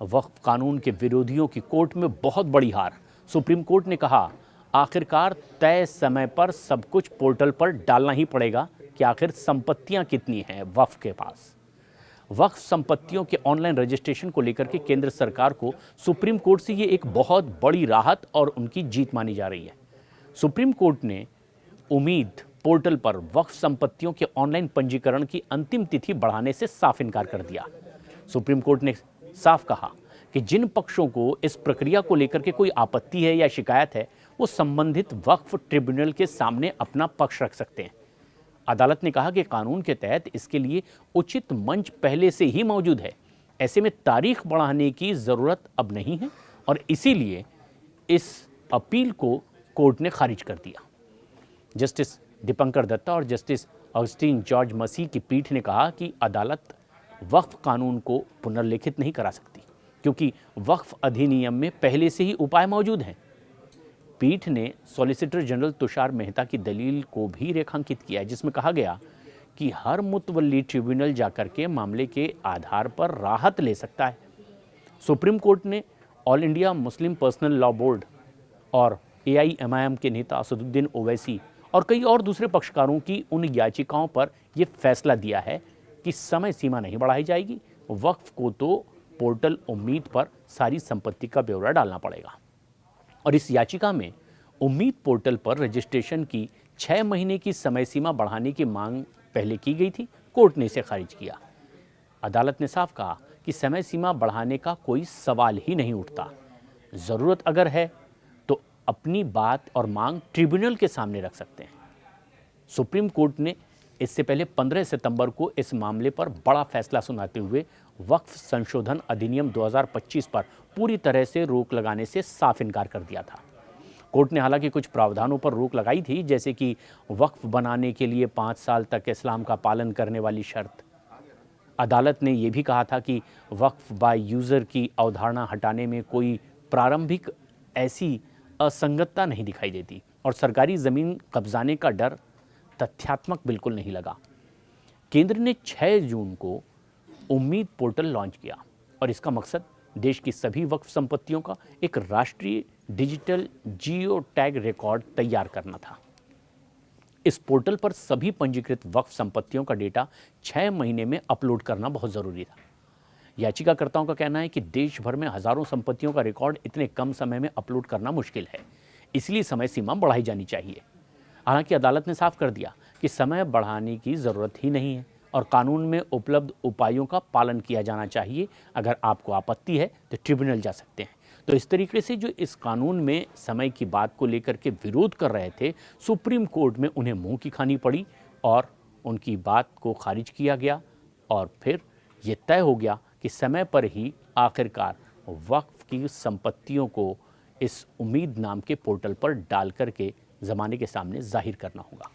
वक्फ कानून के विरोधियों की कोर्ट में बहुत बड़ी हार। सुप्रीम कोर्ट ने कहा, आखिरकार तय समय पर सब कुछ पोर्टल पर डालना ही पड़ेगा कि आखिर संपत्तियां कितनी हैं वक्फ के पास। वक्फ संपत्तियों के ऑनलाइन रजिस्ट्रेशन को लेकर के केंद्र सरकार को सुप्रीम कोर्ट से ये एक बहुत बड़ी राहत और उनकी जीत मानी जा रही है। सुप्रीम कोर्ट ने उम्मीद पोर्टल पर वक्फ संपत्तियों के ऑनलाइन पंजीकरण की अंतिम तिथि बढ़ाने से साफ इनकार कर दिया। सुप्रीम कोर्ट ने साफ कहा कि जिन पक्षों को इस प्रक्रिया को लेकर के कोई आपत्ति है या शिकायत है, वो संबंधित वक्फ ट्रिब्यूनल के सामने अपना पक्ष रख सकते हैं। अदालत ने कहा कि कानून के तहत इसके लिए उचित मंच पहले से ही मौजूद है। ऐसे में तारीख बढ़ाने की जरूरत अब नहीं है और इसीलिए इस अपील को कोर्ट ने खारिज कर दिया। जस्टिस दीपंकर दत्ता और जस्टिस अगस्टीन जॉर्ज मसीह की पीठ ने कहा कि अदालत वक्फ कानून को पुनर्लिखित नहीं करा सकती, क्योंकि वक्फ अधिनियम में पहले से ही उपाय मौजूद हैं। पीठ ने सॉलिसिटर जनरल तुषार मेहता की दलील को भी रेखांकित किया है, जिसमें कहा गया कि हर मुतवल्ली ट्रिब्यूनल जाकर के मामले के आधार पर राहत ले सकता है। सुप्रीम कोर्ट ने all India Muslim personal law board और AIMIM के नेता असदुद्दीन ओवैसी और कई और दूसरे पक्षकारों की उन याचिकाओं पर यह फैसला दिया है कि समय सीमा नहीं बढ़ाई जाएगी, वक्फ को तो पोर्टल उम्मीद पर सारी संपत्ति का ब्यौरा डालना पड़ेगा। और इस याचिका में उम्मीद पोर्टल पर रजिस्ट्रेशन की 6 महीने की समय सीमा बढ़ाने की मांग पहले की गई थी। कोर्ट ने इसे खारिज किया। अदालत ने साफ कहा कि समय सीमा बढ़ाने का कोई सवाल ही नहीं उठता। ज़रूरत अगर है तो अपनी बात और मांग ट्रिब्यूनल के सामने रख सकते हैं। सुप्रीम कोर्ट ने इससे पहले 15 सितंबर को इस मामले पर बड़ा फैसला सुनाते हुए वक्फ संशोधन अधिनियम 2025 पर पूरी तरह से रोक लगाने से साफ इनकार कर दिया था। कोर्ट ने हालांकि कुछ प्रावधानों पर रोक लगाई थी, जैसे कि वक्फ बनाने के लिए 5 साल तक इस्लाम का पालन करने वाली शर्त। अदालत ने यह भी कहा था कि वक्फ बाय यूज़र की अवधारणा हटाने में कोई प्रारंभिक ऐसी असंगतता नहीं दिखाई देती और सरकारी ज़मीन कब्जाने का डर तथ्यात्मक बिल्कुल नहीं लगा। केंद्र ने 6 जून को उम्मीद पोर्टल लॉन्च किया और इसका मकसद देश की सभी वक्फ संपत्तियों का एक राष्ट्रीय डिजिटल जियो टैग रिकॉर्ड तैयार करना था। इस पोर्टल पर सभी पंजीकृत वक्फ संपत्तियों का डेटा 6 महीने में अपलोड करना बहुत ज़रूरी था। याचिकाकर्ताओं का कहना है कि देश भर में हज़ारों संपत्तियों का रिकॉर्ड इतने कम समय में अपलोड करना मुश्किल है, इसलिए समय सीमा बढ़ाई जानी चाहिए। हालांकि अदालत ने साफ कर दिया कि समय बढ़ाने की ज़रूरत ही नहीं है और कानून में उपलब्ध उपायों का पालन किया जाना चाहिए। अगर आपको आपत्ति है तो ट्रिब्यूनल जा सकते हैं। तो इस तरीके से जो इस कानून में समय की बात को लेकर के विरोध कर रहे थे, सुप्रीम कोर्ट में उन्हें मुंह की खानी पड़ी और उनकी बात को खारिज किया गया और फिर ये तय हो गया कि समय पर ही आखिरकार वक्फ की संपत्तियों को इस उम्मीद नाम के पोर्टल पर डाल करके ज़माने के सामने जाहिर करना होगा।